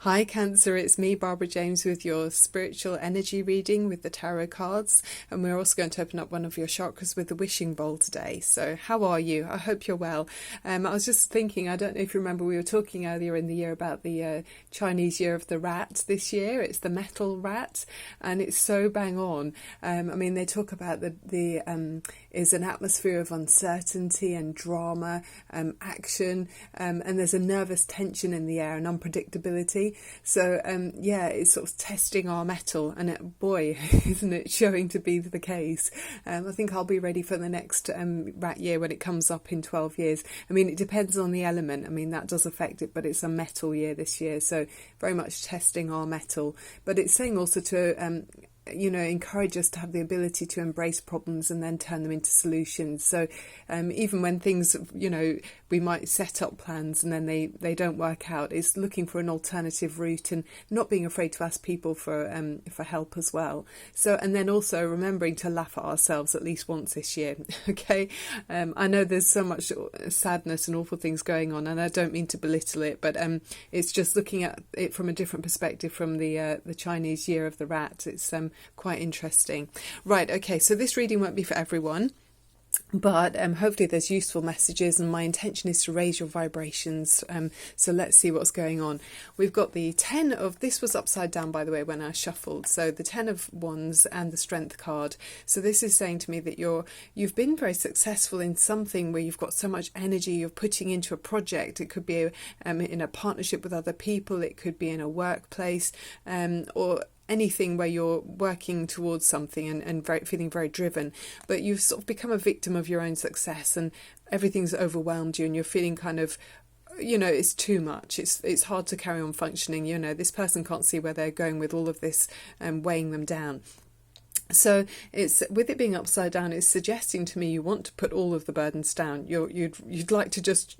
Hi Cancer, it's me, Barbara James, with your spiritual energy reading with the tarot cards, and we're also going to open up one of your chakras with the wishing bowl today. So how are you? I hope you're well. I was just thinking, I don't know if you remember, we were talking earlier in the year about the Chinese year of the rat this year. It's the metal rat, and it's so bang on. I mean, they talk about the is an atmosphere of uncertainty and drama, action, and there's a nervous tension in the air and unpredictability. So yeah, it's sort of testing our mettle, and boy, isn't it showing to be the case. I think I'll be ready for the next rat year when it comes up in 12 years. I mean, it depends on the element. I mean, that does affect it, but it's a metal year this year, so very much testing our mettle. But it's saying also to encourage us to have the ability to embrace problems and then turn them into solutions. So even when things, we might set up plans and then they don't work out, it's looking for an alternative route and not being afraid to ask people for help as well. So, and then also remembering to laugh at ourselves at least once this year. Okay, I know there's so much sadness and awful things going on, and I don't mean to belittle it, but it's just looking at it from a different perspective from the Chinese year of the rat. It's quite interesting. Right, okay, so this reading won't be for everyone, but hopefully there's useful messages, and my intention is to raise your vibrations. So let's see what's going on. We've got the 10 of, this was upside down by the way when I shuffled, so the 10 of Wands and the Strength card. So this is saying to me that you've been very successful in something where you've got so much energy you're putting into a project. It could be in a partnership with other people, it could be in a workplace, or anything where you're working towards something and feeling very driven, but you've sort of become a victim of your own success and everything's overwhelmed you and you're feeling kind of, it's too much. It's hard to carry on functioning. This person can't see where they're going with all of this weighing them down. So it's, with it being upside down, it's suggesting to me you want to put all of the burdens down. You'd like to just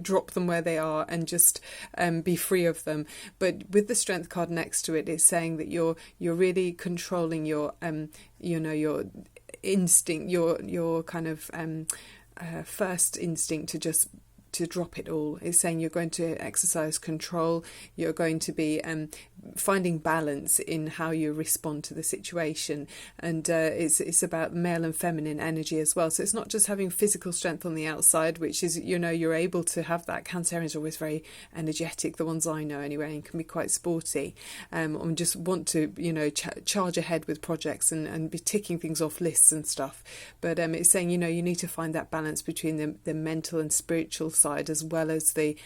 drop them where they are and just be free of them. But with the Strength card next to it, it's saying that you're really controlling your your instinct, your kind of first instinct to drop it all. It's saying you're going to exercise control, you're going to be finding balance in how you respond to the situation, and it's about male and feminine energy as well. So it's not just having physical strength on the outside, which is, you're able to have that. Cancerians is always very energetic, the ones I know anyway, and can be quite sporty, and just want to charge ahead with projects and be ticking things off lists and stuff. But it's saying you need to find that balance between the mental and spiritual side as well as the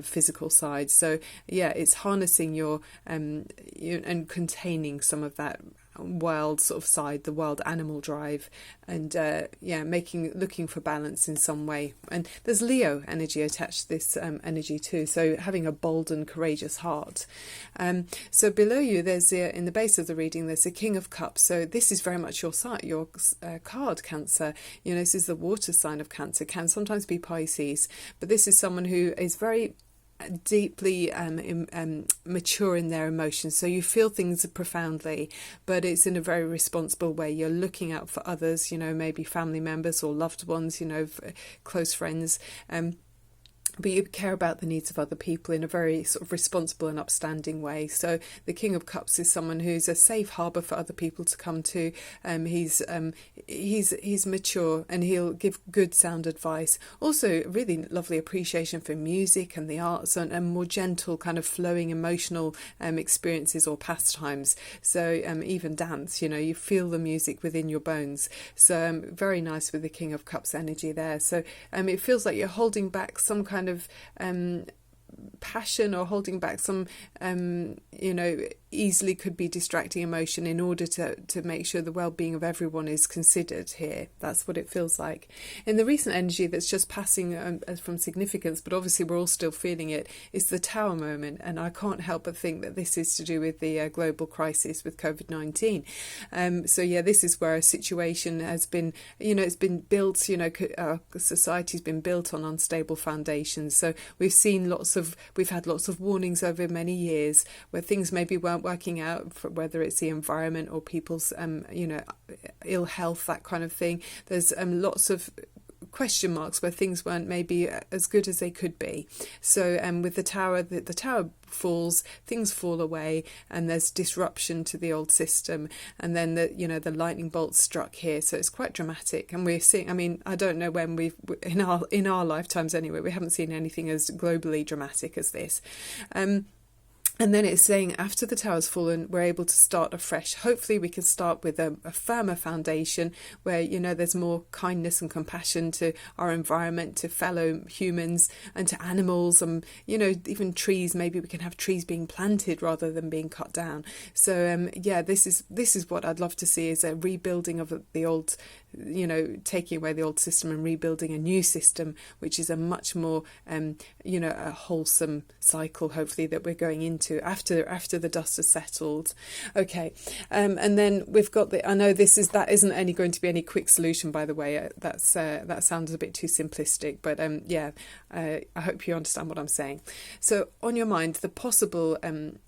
physical side. So yeah, it's harnessing your and containing some of that wild sort of side, the wild animal drive, and looking for balance in some way. And there's Leo energy attached to this energy too, so having a bold and courageous heart. So below you, there's in the base of the reading, there's a King of Cups. So this is very much your card, Cancer. This is the water sign of Cancer. Can sometimes be Pisces, but this is someone who is very deeply mature in their emotions. So you feel things profoundly, but it's in a very responsible way. You're looking out for others, maybe family members or loved ones, close friends, but you care about the needs of other people in a very sort of responsible and upstanding way. So the King of Cups is someone who's a safe harbour for other people to come to. He's mature and he'll give good sound advice. Also really lovely appreciation for music and the arts and more gentle kind of flowing emotional experiences or pastimes. So even dance, you feel the music within your bones. So very nice with the King of Cups energy there. So it feels like you're holding back some kind of passion or holding back some easily could be distracting emotion in order to make sure the well-being of everyone is considered here. That's what it feels like. In the recent energy that's just passing from significance, but obviously we're all still feeling it, is the Tower moment, and I can't help but think that this is to do with the global crisis with COVID-19. So yeah, this is where a situation has been, it's been built, society's been built on unstable foundations. So we've had lots of warnings over many years where things maybe weren't working out, for whether it's the environment or people's ill health, that kind of thing. There's lots of question marks where things weren't maybe as good as they could be. So with the tower, the tower falls, things fall away, and there's disruption to the old system, and then the lightning bolt struck here, so it's quite dramatic. And we're seeing, I mean, I don't know when we've in our lifetimes anyway, we haven't seen anything as globally dramatic as this. And then it's saying after the tower's fallen, we're able to start afresh. Hopefully we can start with a firmer foundation where, there's more kindness and compassion to our environment, to fellow humans and to animals, and, even trees. Maybe we can have trees being planted rather than being cut down. So, this is what I'd love to see, is a rebuilding of the old, taking away the old system and rebuilding a new system, which is a much more, a wholesome cycle, hopefully, that we're going into after the dust has settled. Okay, and then we've got I know that isn't any going to be any quick solution, by the way. That sounds a bit too simplistic, but I hope you understand what I'm saying. So on your mind, the possible,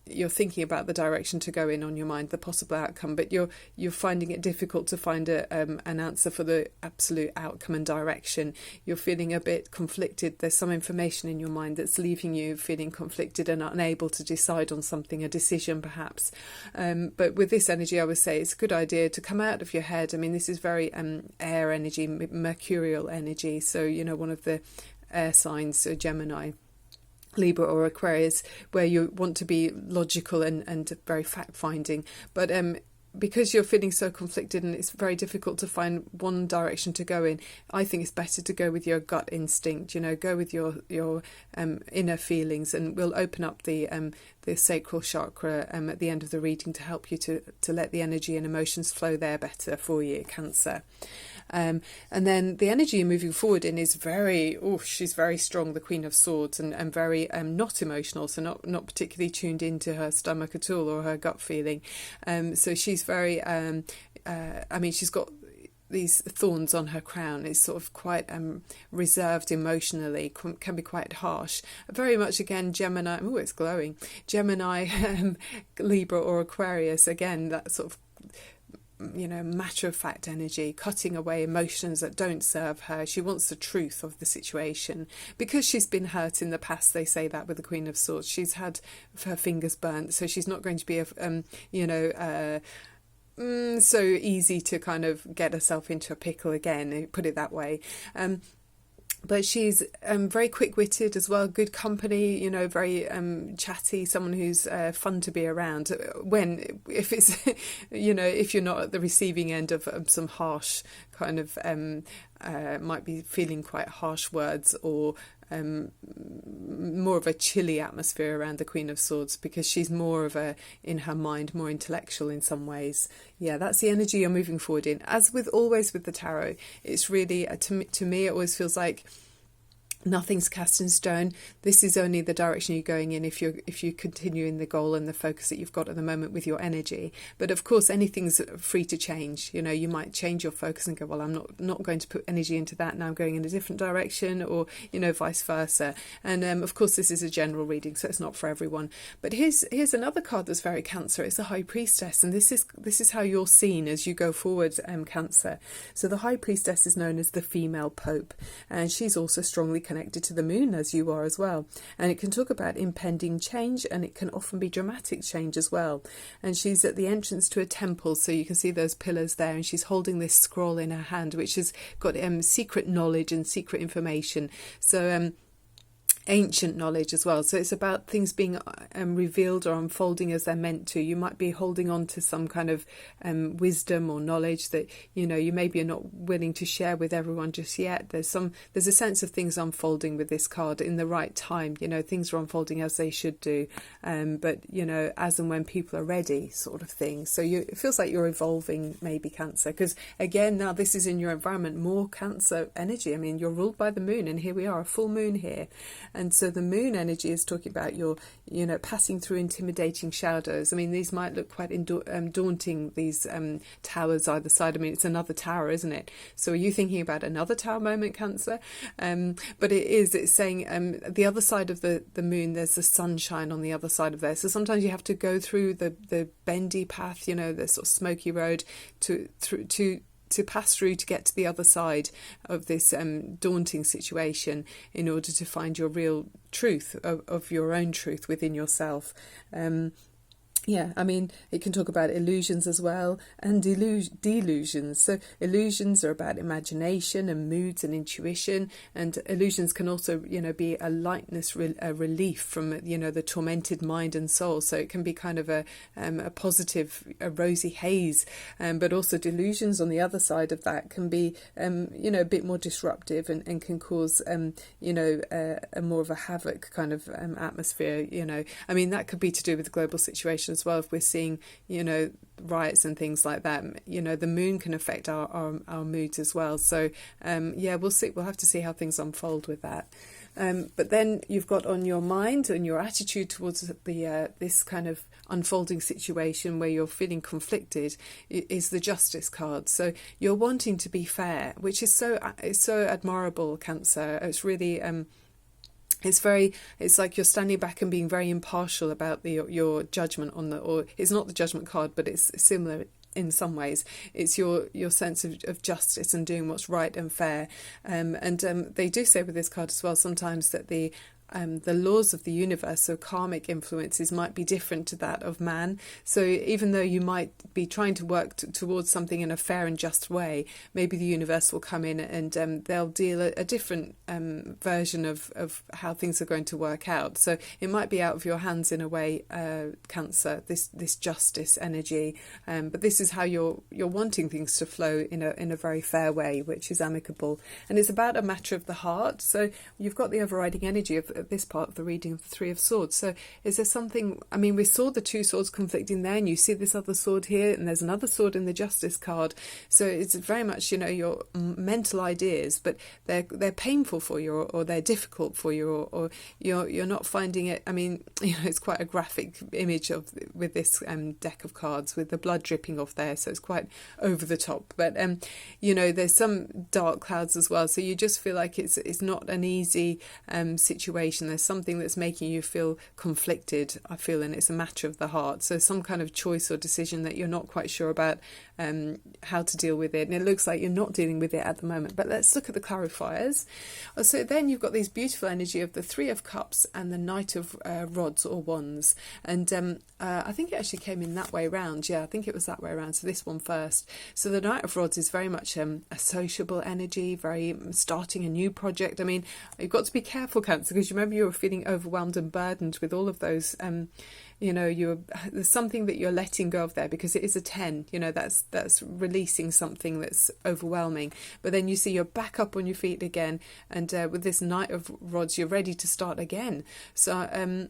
you're thinking about the direction to go in on your mind, the possible outcome, but you're finding it difficult to find an answer for the absolute outcome and direction. You're feeling a bit conflicted. There's some information in your mind that's leaving you feeling conflicted and unable to decide on something, a decision perhaps. But with this energy, I would say it's a good idea to come out of your head. I mean, this is very air energy, mercurial energy. So, one of the air signs, so Gemini, Libra or Aquarius, where you want to be logical and very fact-finding. But because you're feeling so conflicted and it's very difficult to find one direction to go in, I think it's better to go with your gut instinct, go with your inner feelings, and we'll open up the Sacral Chakra at the end of the reading to help you to let the energy and emotions flow there better for you, Cancer. And then the energy you're moving forward in is she's very strong, the Queen of Swords, and very not emotional, so not particularly tuned into her stomach at all or her gut feeling. So she's very, she's got these thorns on her crown. Is sort of quite reserved emotionally, can be quite harsh. Very much again Gemini. Oh, it's glowing. Gemini, Libra or Aquarius. Again, that sort of matter-of-fact energy, cutting away emotions that don't serve her. She wants the truth of the situation because she's been hurt in the past. They say that with the Queen of Swords, she's had her fingers burnt, so she's not going to be so easy to kind of get herself into a pickle again, put it that way. But she's very quick-witted as well, good company, very chatty, someone who's fun to be around. If it's, if you're not at the receiving end of some harsh kind of, might be feeling quite harsh words or more of a chilly atmosphere around the Queen of Swords, because she's more of in her mind, more intellectual in some ways. Yeah, that's the energy you're moving forward in. As with always with the tarot, it's really, to me, it always feels like nothing's cast in stone. This is only the direction you're going in if you continue in the goal and the focus that you've got at the moment with your energy. But of course, anything's free to change. You might change your focus and go, well, I'm not going to put energy into that. Now I'm going in a different direction, or vice versa. And of course, this is a general reading, so it's not for everyone. But here's another card that's very Cancer. It's the High Priestess, and this is how you're seen as you go forward, Cancer. So the High Priestess is known as the female Pope, and she's also strongly connected to the moon, as you are as well. And it can talk about impending change, and it can often be dramatic change as well. And she's at the entrance to a temple, so you can see those pillars there, and she's holding this scroll in her hand, which has got secret knowledge and secret information. So ancient knowledge as well. So it's about things being revealed or unfolding as they're meant to. You might be holding on to some kind of wisdom or knowledge that you maybe are not willing to share with everyone just yet. There's a sense of things unfolding with this card in the right time. Things are unfolding as they should do, but as and when people are ready, sort of thing. So it feels like you're evolving, maybe, Cancer, because again, now this is in your environment, more Cancer energy. I mean, you're ruled by the moon, and here we are, a full moon here. And so the moon energy is talking about your, passing through intimidating shadows. I mean, these might look quite daunting, these towers either side. I mean, it's another tower, isn't it? So are you thinking about another tower moment, Cancer? But it's saying the other side of the moon, there's the sunshine on the other side of there. So sometimes you have to go through the bendy path, the sort of smoky road to pass through to get to the other side of this daunting situation in order to find your real truth of your own truth within yourself. Yeah, I mean, it can talk about illusions as well, and delusions. So illusions are about imagination and moods and intuition, and illusions can also, be a lightness, a relief from, the tormented mind and soul. So it can be kind of a positive, a rosy haze, but also delusions on the other side of that can be, a bit more disruptive and can cause, a more of a havoc kind of atmosphere. I mean, that could be to do with the global situation as well. If we're seeing, riots and things like that, the moon can affect our moods as well. So, we'll see. We'll have to see how things unfold with that. But then you've got on your mind and your attitude towards this kind of unfolding situation where you're feeling conflicted is the Justice card. So you're wanting to be fair, which is so admirable, Cancer. It's really it's like you're standing back and being very impartial about your judgment or it's not the Judgment card, but it's similar in some ways. It's your sense of justice and doing what's right and fair. And they do say with this card as well sometimes that the laws of the universe, so karmic influences, might be different to that of man. So even though you might be trying to work towards something in a fair and just way, maybe the universe will come in and they'll deal a different version of how things are going to work out. So it might be out of your hands in a way, Cancer, this justice energy. But this is how you're wanting things to flow in a very fair way, which is amicable. And it's about a matter of the heart. So you've got the overriding energy of this part of the reading of the Three of Swords. So is there something, I mean, we saw the two swords conflicting there, and you see this other sword here, and there's another sword in the Justice card. So it's very much, your mental ideas, but they're painful for you, or they're difficult for you, or you're not finding it. I mean, it's quite a graphic image with this deck of cards with the blood dripping off there, so it's quite over the top. But there's some dark clouds as well, so you just feel like it's not an easy situation. There's something that's making you feel conflicted, I feel, and it's a matter of the heart. So some kind of choice or decision that you're not quite sure about how to deal with it. And it looks like you're not dealing with it at the moment. But let's look at the clarifiers. So then you've got these beautiful energy of the Three of Cups and the Knight of Rods or Wands. And I think it actually came in that way round. Yeah, I think it was that way around. So this one first. So the Knight of Rods is very much a sociable energy, very starting a new project. I mean, you've got to be careful, Cancer, because you remember you were feeling overwhelmed and burdened with all of those there's something that you're letting go of there, because it is a 10, that's releasing something that's overwhelming. But then you see you're back up on your feet again, and with this Knight of Rods you're ready to start again. So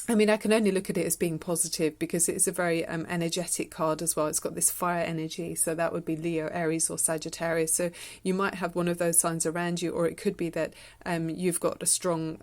I mean, I can only look at it as being positive, because it's a very energetic card as well. It's got this fire energy, so that would be Leo, Aries or Sagittarius. So you might have one of those signs around you, or it could be that you've got a strong,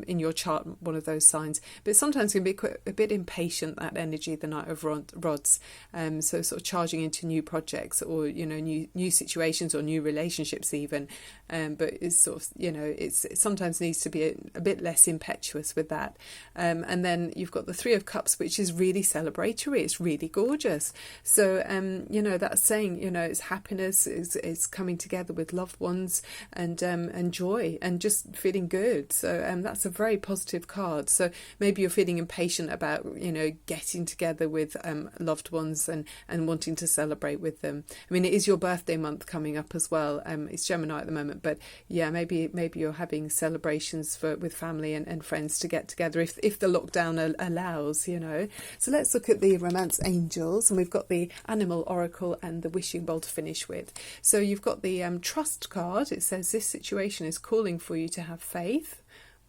in your chart, one of those signs. But sometimes it can be a bit impatient, that energy, the Knight of Rods. So sort of charging into new projects or, new situations or new relationships even. But it's sort of, it sometimes needs to be a bit less impetuous with that. And then you've got the Three of Cups, which is really celebratory. It's really gorgeous. So, that's saying, it's happiness, it's coming together with loved ones and joy and just feeling good. So that's a very positive card. So maybe you're feeling impatient about, getting together with loved ones and wanting to celebrate with them. I mean, it is your birthday month coming up as well. It's Gemini at the moment, but yeah, maybe you're having celebrations with family and friends to get together if the lockdown allows. So let's look at the Romance Angels, and we've got the Animal Oracle and the Wishing Bowl to finish with. So you've got the Trust card. It says this situation is calling for you to have faith.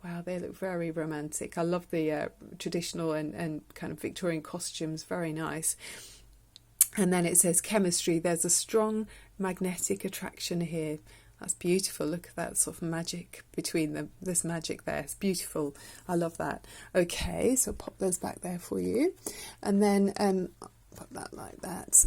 Wow, they look very romantic. I love the traditional and kind of Victorian costumes. Very nice. And then it says chemistry. There's a strong magnetic attraction here. That's beautiful. Look at that sort of magic between them. This magic there. It's beautiful. I love that. Okay, so pop those back there for you. And then put that like that.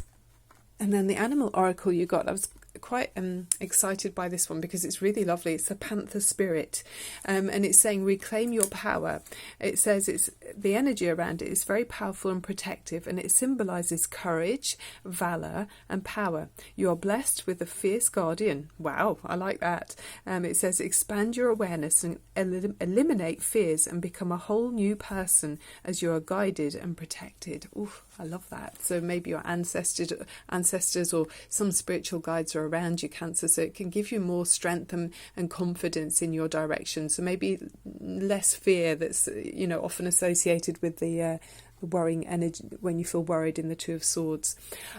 And then the Animal Oracle you got, I was quite excited by this one because it's really lovely. It's the panther spirit, and it's saying reclaim your power. It says it's the energy around it is very powerful and protective, and it symbolizes courage, valor, and power. You are blessed with a fierce guardian. Wow, I like that. It says expand your awareness and eliminate fears and become a whole new person as you are guided and protected. Oof, I love that. So maybe your ancestors or some spiritual guides are around you, Cancer, so it can give you more strength and confidence in your direction. So maybe less fear that's often associated with the worrying energy when you feel worried in the Two of Swords.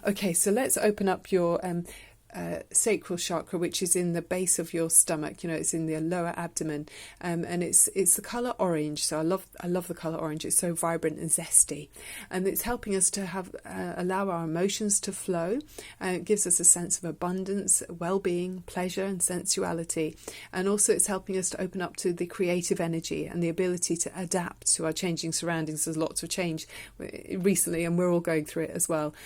Okay, so let's open up your sacral chakra, which is in the base of your stomach. It's in the lower abdomen, and it's the color orange. So I love the color orange. It's so vibrant and zesty, and it's helping us to have allow our emotions to flow. It gives us a sense of abundance, well-being, pleasure, and sensuality. And also, it's helping us to open up to the creative energy and the ability to adapt to our changing surroundings. There's lots of change recently, and we're all going through it as well.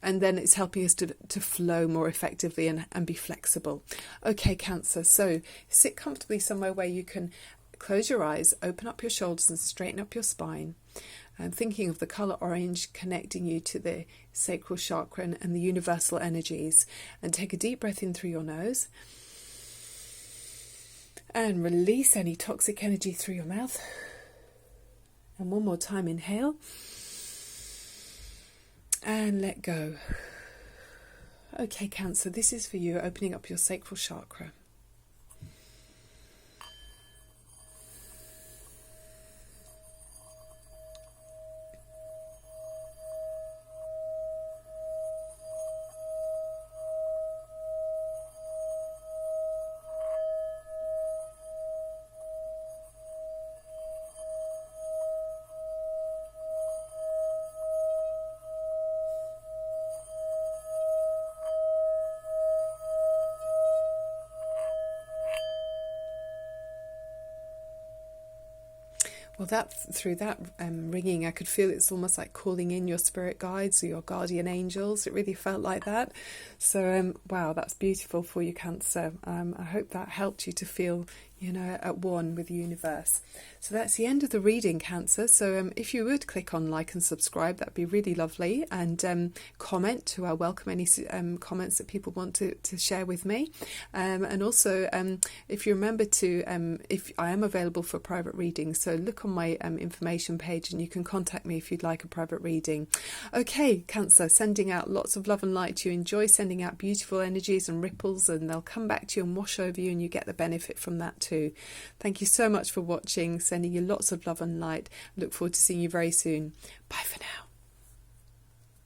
And then it's helping us to flow more effectively and be flexible. Okay, Cancer, so sit comfortably somewhere where you can close your eyes, open up your shoulders and straighten up your spine. And thinking of the colour orange connecting you to the sacral chakra and the universal energies. And take a deep breath in through your nose. And release any toxic energy through your mouth. And one more time, inhale. And let go. Okay, Cancer, this is for you, opening up your sacral chakra. Well, through that ringing, I could feel it's almost like calling in your spirit guides or your guardian angels. It really felt like that. So, wow, that's beautiful for you, Cancer. I hope that helped you to feel, at one with the universe. So that's the end of the reading, Cancer. So if you would click on like and subscribe, that'd be really lovely. And comment too. I welcome any comments that people want to share with me. And also, if you remember to, if I am available for private readings, so look on my information page and you can contact me if you'd like a private reading. Okay, Cancer, sending out lots of love and light to you. Enjoy sending out beautiful energies and ripples, and they'll come back to you and wash over you, and you get the benefit from that too. Thank you so much for watching. Sending you lots of love and light. Look forward to seeing you very soon. Bye for now.